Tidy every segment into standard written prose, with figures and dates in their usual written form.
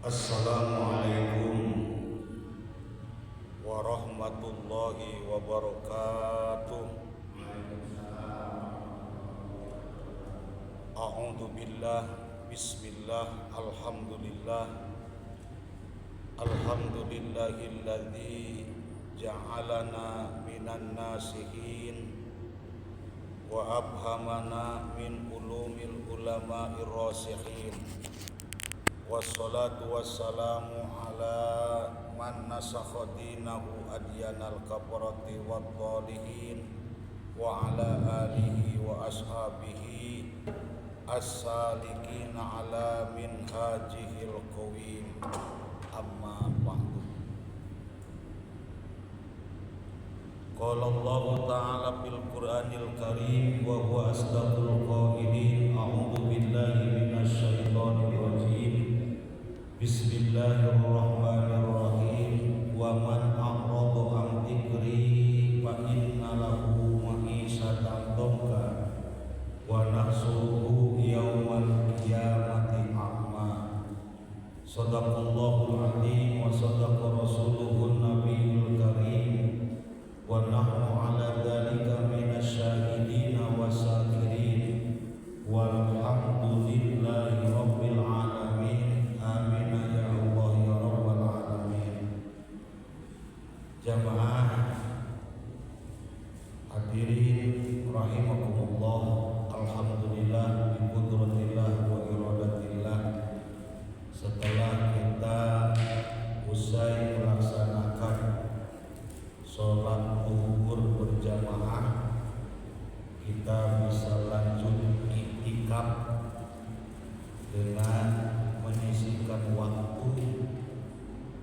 Assalamualaikum warahmatullahi wabarakatuh. A'udzu billah, bismillah, alhamdulillahilladzi ja'alana minan nasihin wa abhamana min ulumil ulama'ir rasikhin. Wassalatu wassalamu ala man nasakha dinahu adyanal kafarati waddalihin wa ala alihi wa ashabihi as-salikina ala minhajihil qawim. Amma ba'du. Qala Allah ta'ala fil Qur'anil Karim wa huwa asdaqul qailin. A'udzu billahi minasy syaithanir rajim. Bismillahirrahmanirrahim. Wa man a'rada an dzikri fa inna lahu ma'isyatan dhanka wa nahsuruhu yaumal qiyamati a'ma. Shadaqallahul azim wa shadaqa rasuluhun nabiyul karim wa nahnu ala dzalika minasyahidina wasyakirin walhamdulillahi rabbil alamin. Amin ya Allah ya rabbal alamin. Jamaah hadirin rahimakumullah, alhamdulillah bi qudratillah wa iradatillah. Setelah kita usai melaksanakan sholat zuhur berjamaah, kita bisa lanjut iktikaf dengan menyisihkan waktu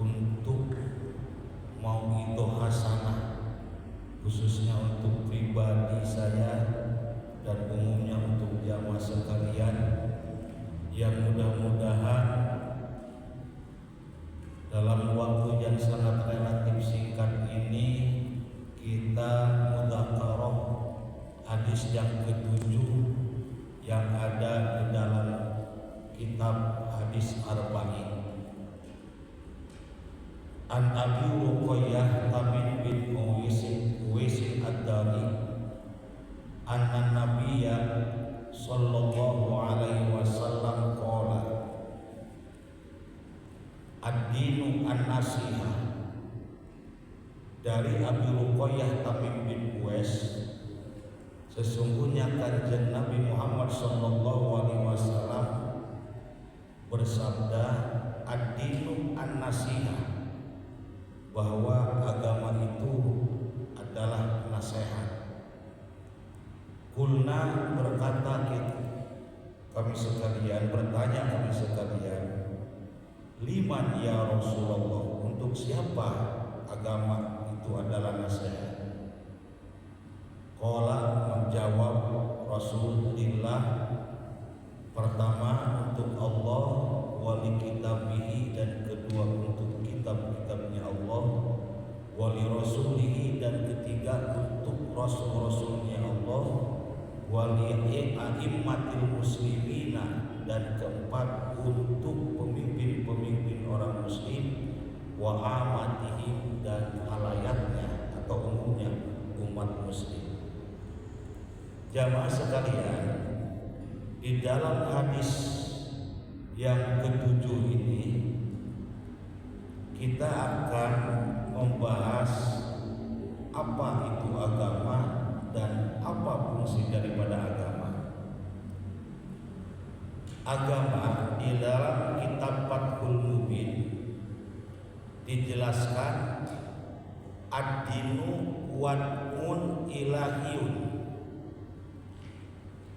untuk mauidhah hasanah, khususnya untuk pribadi saya dan umumnya untuk jamaah sekalian, yang mudah-mudahan dalam waktu yang sangat relatif singkat ini kita mudzakarah hadis yang ketujuh yang ada di dalam kitab hadis arba'in. An Abi Ruqayyah Tamim bin Uwais ad-Dari anna Nabiyya sallallahu alaihi wasallam qala ad-dinu an-nasihah. Dari Abi Ruqayyah Tamim bin Uwais, sesungguhnya kanjeng Nabi Muhammad sallallahu alaihi wasallam bersabda, ad-dinu an-nasihah, bahwa agama itu adalah nasihat. Kulna, berkata kami sekalian, bertanya kami sekalian, liman ya Rasulullah, untuk siapa agama itu adalah nasihat? Qala, menjawab Rasulullah, pertama untuk Allah, wali kitabihi, dan kedua untuk kitab-kitabnya Allah, wali rasulihi, dan ketiga untuk rasul-rasulnya Allah, wali a'immatil muslimina, dan keempat untuk pemimpin-pemimpin orang muslim, wa amatihim, dan halayatnya atau umumnya umat muslim. Jamaah sekalian, di dalam hadis yang ketujuh ini kita akan membahas apa itu agama dan apa fungsi daripada agama. Agama di dalam kitab Fathul Mubin dijelaskan ad-dinu wad'un ilahiyun.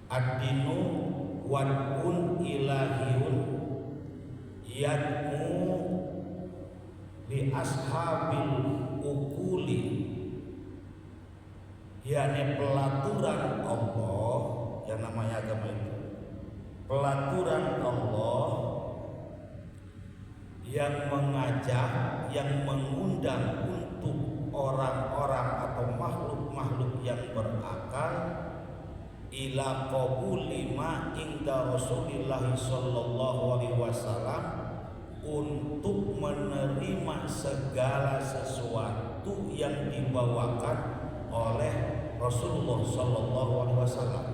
Ad-dinu wad'un ilahiyun yad'u li ashabil ukuli, yakni pelaturan Allah. Yang namanya agama itu pelaturan Allah yang mengajak, yang mengundang untuk orang-orang atau makhluk-makhluk yang berakal ila qabuli ma inda Rasulillah sallallahu alaihi wasallam, untuk menerima segala sesuatu yang dibawakan oleh Rasulullah Shallallahu Alaihi Wasallam.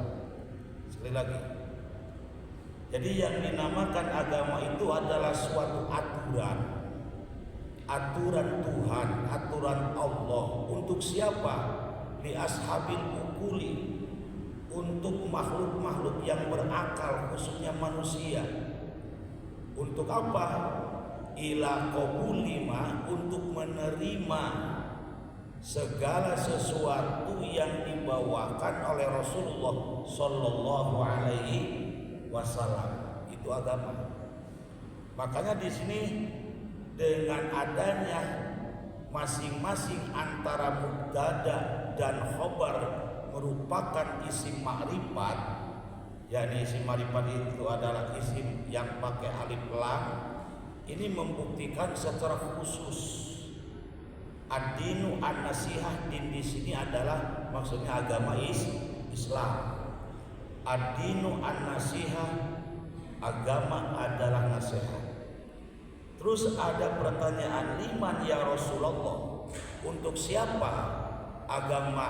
Sekali lagi, jadi yang dinamakan agama itu adalah suatu aturan Tuhan, aturan Allah. Untuk siapa? Li ashabil ukuli, untuk makhluk-makhluk yang berakal, khususnya manusia. Untuk apa? Ila qabulima, untuk menerima segala sesuatu yang dibawakan oleh Rasulullah Sallallahu Alaihi Wasallam. Itu agama. Makanya di sini dengan adanya masing-masing antara mubtada dan khobar merupakan isim ma'rifat, yakni isim ma'rifat itu adalah isim yang pakai alif lam. Ini membuktikan secara khusus ad-dinu an-nasihah. Din di sini adalah maksudnya agama Islam. Ad-dinu an-nasihah, agama adalah nasihat. Terus ada pertanyaan, liman ya Rasulullah, untuk siapa agama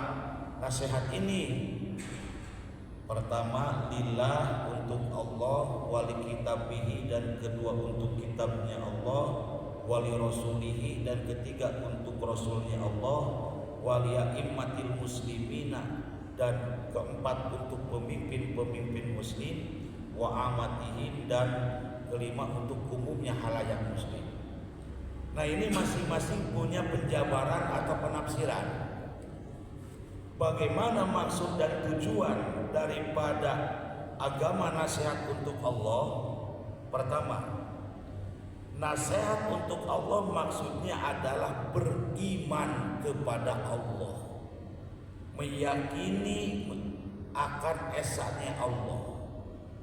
nasihat ini? Pertama, lillah, untuk Allah, wali kitabihi, dan kedua untuk kitabnya Allah, wali rasulihi, dan ketiga untuk rasulnya Allah, wali a'immatil muslimina, dan keempat untuk pemimpin-pemimpin muslim, wa amatihim, dan kelima untuk umumnya halayak muslim. Nah, ini masing-masing punya penjabaran atau penafsiran. Bagaimana maksud dan tujuan daripada agama nasihat untuk Allah? Pertama, nasihat untuk Allah maksudnya adalah beriman kepada Allah, meyakini akan esanya Allah,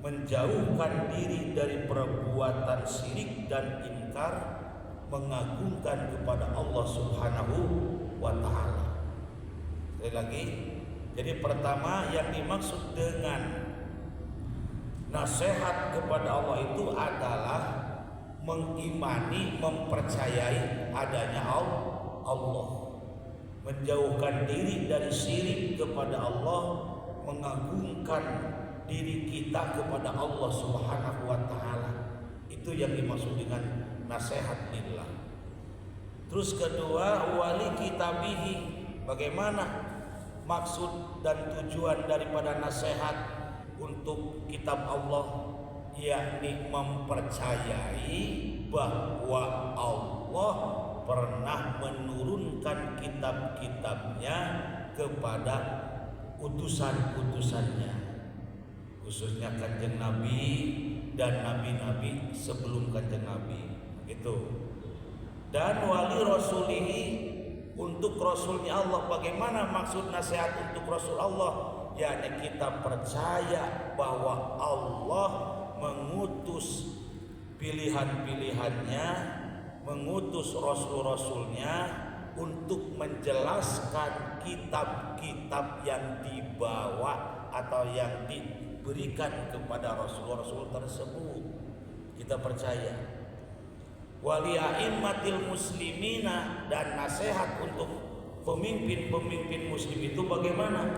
menjauhkan diri dari perbuatan syirik dan ingkar, mengagungkan kepada Allah Subhanahu wa Ta'ala. Sekali lagi, jadi pertama yang dimaksud dengan nasihat kepada Allah itu adalah mengimani, mempercayai adanya Allah, menjauhkan diri dari syirik kepada Allah, mengagungkan diri kita kepada Allah Subhanahu wa Ta'ala. Itu yang dimaksud dengan nasihat lillah. Terus kedua, wali kitabihi. Bagaimana maksud dan tujuan daripada nasihat untuk kitab Allah? Yakni mempercayai bahwa Allah pernah menurunkan kitab-kitabnya kepada utusan-utusannya, khususnya Kanjeng Nabi dan nabi-nabi sebelum Kanjeng Nabi, gitu. Dan wali rasulihi, untuk rasulnya Allah. Bagaimana maksud nasihat untuk rasul Allah? Yakni kita percaya bahwa Allah mengutus pilihan-pilihannya, mengutus rasul-rasulnya untuk menjelaskan kitab-kitab yang dibawa atau yang diberikan kepada rasul-rasul tersebut. Kita percaya. Wali a'immatil muslimina, dan nasihat untuk pemimpin-pemimpin muslim itu bagaimana?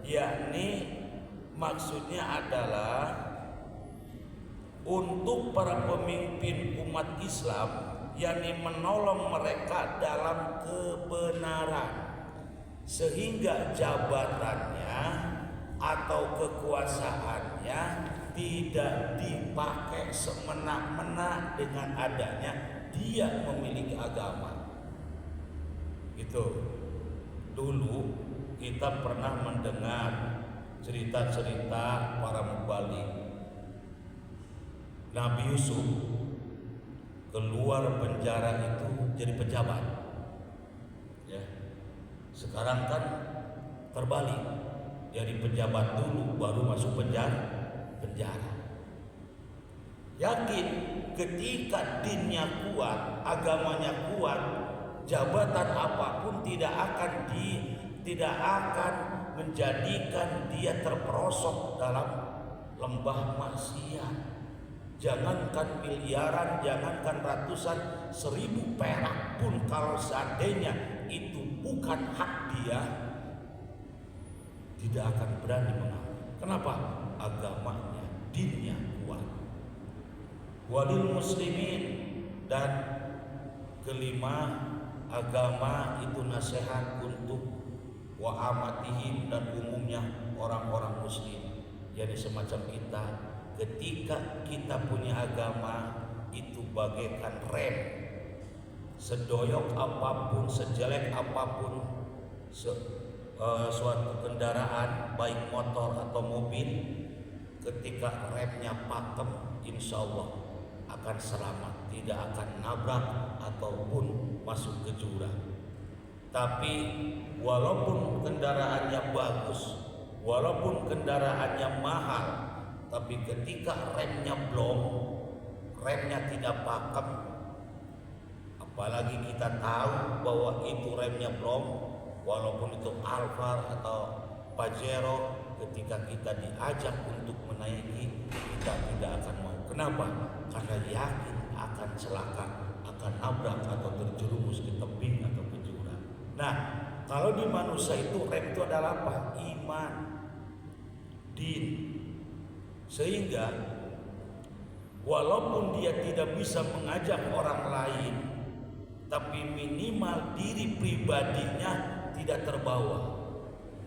Yakni maksudnya adalah untuk para pemimpin umat Islam, yakni menolong mereka dalam kebenaran, sehingga jabatannya atau kekuasaannya tidak dipakai semena-mena dengan adanya dia memiliki agama. Itu dulu kita pernah mendengar cerita-cerita para mubalik. Nabi Yusuf keluar penjara itu jadi pejabat. Ya. Sekarang kan terbalik, jadi pejabat dulu baru masuk penjara. Yakin ketika dinnya kuat, agamanya kuat, jabatan apapun tidak akan menjadikan dia terperosok dalam lembah maksiat. Jangankan miliaran, jangankan ratusan, 1000 perak pun kalau seandainya itu bukan hak dia, tidak akan berani mengambil. Kenapa? Agamanya, dinnya kuat. Walil muslimin, dan kelima, agama itu nasihat untuk wa amatihim, dan umumnya orang-orang muslim. Jadi semacam kita, ketika kita punya agama itu bagaikan rem. Sedoyok apapun, sejelek apapun suatu kendaraan, baik motor atau mobil, ketika remnya pakem, insya Allah akan selamat, tidak akan nabrak ataupun masuk ke jurang. Tapi walaupun kendaraannya bagus, walaupun kendaraannya mahal, tapi ketika remnya blong, remnya tidak pakem, apalagi kita tahu bahwa itu remnya blong, walaupun itu Alphard atau Pajero, ketika kita diajak untuk menaiki, kita tidak akan mau. Kenapa? Karena yakin akan celaka, akan nabrak atau terjerumus ke tebing atau ke jurang. Nah, kalau di manusia itu rem itu adalah apa? Iman, din. Sehingga walaupun dia tidak bisa mengajak orang lain, tapi minimal diri pribadinya tidak terbawa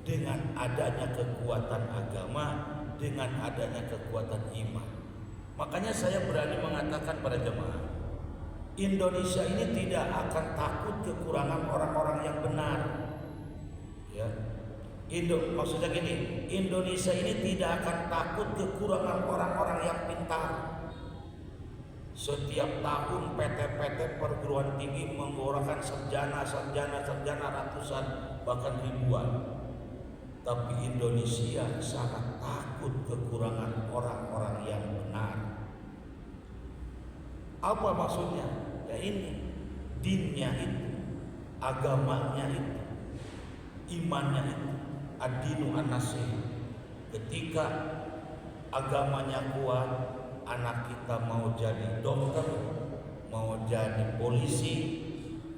dengan adanya kekuatan agama, dengan adanya kekuatan iman. Makanya saya berani mengatakan pada jemaah, Indonesia ini tidak akan takut kekurangan orang-orang yang benar. Ya. Maksudnya gini, Indonesia ini tidak akan takut kekurangan orang-orang yang pintar. Setiap tahun PT-PT perguruan tinggi mengeluarkan sarjana ratusan bahkan ribuan. Tapi Indonesia sangat takut kekurangan orang-orang yang benar. Apa maksudnya? Ya ini, dinnya itu, agamanya itu, imannya itu, ad-dinu an-nasih. Ketika agamanya kuat, anak kita mau jadi dokter, mau jadi polisi,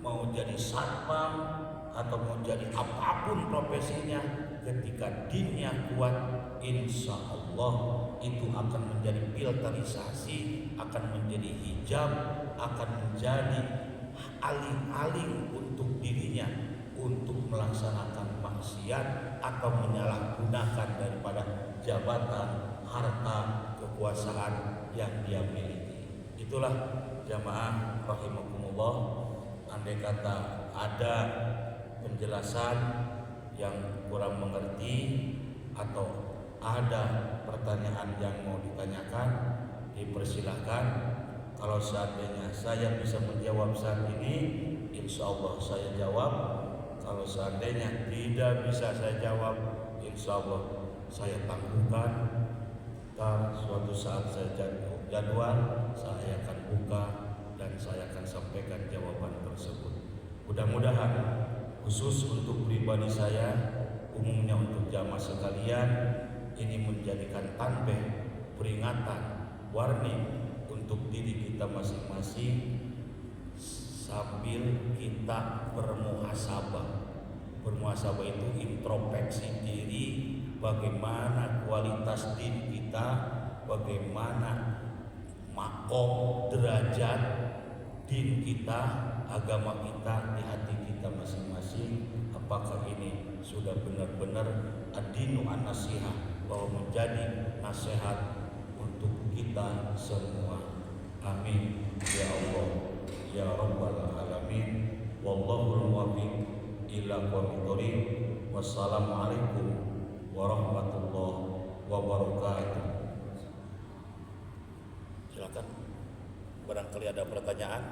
mau jadi satpam, atau mau jadi apapun profesinya, ketika dinnya kuat, insya Allah itu akan menjadi filterisasi, akan menjadi hijab, akan menjadi aling-aling untuk dirinya untuk melaksanakan maksiat atau menyalahgunakan daripada jabatan, harta, kekuasaan yang dia miliki. Itulah jamaah rahimakumullah, andai kata ada penjelasan yang kurang mengerti atau ada pertanyaan yang mau ditanyakan, dipersilahkan. Kalau seandainya saya bisa menjawab saat ini, insya Allah saya jawab. Kalau seandainya tidak bisa saya jawab, insya Allah saya tangguhkan. Dan suatu saat saya jadwal, saya akan buka dan saya akan sampaikan jawaban tersebut. Mudah-mudahan khusus untuk pribadi saya, umumnya untuk jamaah sekalian, ini menjadikan tanbih, peringatan, warning untuk diri kita masing-masing, sambil kita bermuhasabah. Bermuhasabah itu introspeksi diri, bagaimana kualitas din kita, bagaimana makom derajat din kita, agama kita di hati kita masing-masing. Apakah ini sudah benar-benar ad-dinu an-nasihah, bahwa menjadi nasihat untuk kita semua. Amin ya Allah ya Rabbal alamin. Wallahul muwaffiq ila aqwamit thoriq. Wassalamualaikum warahmatullahi wabarakatuh. Silakan, barangkali ada pertanyaan.